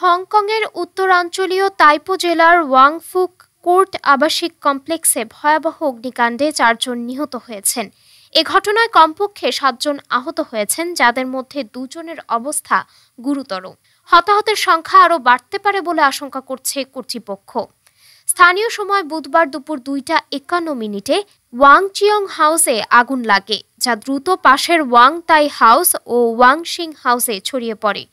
হংকংয়ের উত্তরাঞ্চলীয় তাইপো জেলার ওয়াংফুক কোর্ট আবাসিক কমপ্লেক্সে ভয়াবহ অগ্নিকাণ্ডে 4 জন নিহত হয়েছেন। এ ঘটনায় কমপক্ষে 7 জন আহত হয়েছেন, যাদের মধ্যে 2 জনের অবস্থা গুরুতর। হতাহতের সংখ্যা আরও বাড়তে পারে বলে আশঙ্কা করছে কর্তৃপক্ষ। স্থানীয় সময় বুধবার দুপুর 2:51 ওয়াং চিয়ং হাউসে আগুন লাগে, যা দ্রুত পাশের ওয়াং তাই হাউস ও ওয়াং সিং হাউসে ছড়িয়ে পড়ে।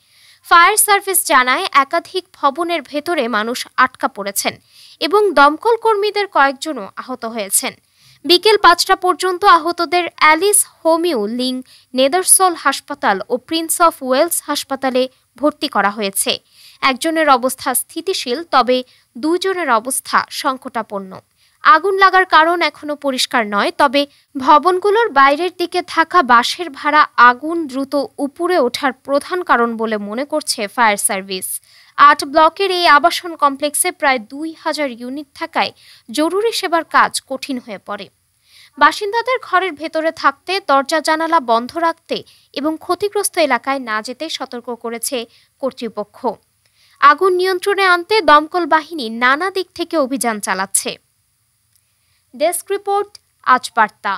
ফায়ার সার্ভিস জানায় একাধিক ভবনের ভেতরে মানুষ আটকা পড়েছেন এবং দমকল কর্মীদের কয়েকজনও আহত হয়েছেন। বিকেল 5টা পর্যন্ত আহতদের অ্যালিস হোমিও লিং নেদারসল হাসপাতাল ও প্রিন্স অফ ওয়েলস হাসপাতালে ভর্তি করা হয়েছে। একজনের অবস্থা স্থিতিশীল, তবে 2 জনের অবস্থা সংকটাপন্ন। আগুন লাগার কারণ এখনো পরিষ্কার নয়, তবে ভবনগুলোর বাইরের দিকে থাকা বাঁশের ভাড়া আগুন দ্রুত উপরে ওঠার প্রধান কারণ বলে মনে করছে ফায়ার সার্ভিস। 8 ব্লকের এই আবাসন কমপ্লেক্সে প্রায় 2000 ইউনিট থাকায় জরুরি সেবার কাজ কঠিন হয়ে পড়ে। বাসিন্দাদের ঘরের ভেতরে থাকতে, দরজা জানালা বন্ধ রাখতে এবং ক্ষতিগ্রস্ত এলাকায় না যেতে সতর্ক করেছে কর্তৃপক্ষ। আগুন নিয়ন্ত্রণে আনতে দমকল বাহিনী নানা দিক থেকে অভিযান চালাচ্ছে। ডেস্ক রিপোর্ট, আজ বার্তা।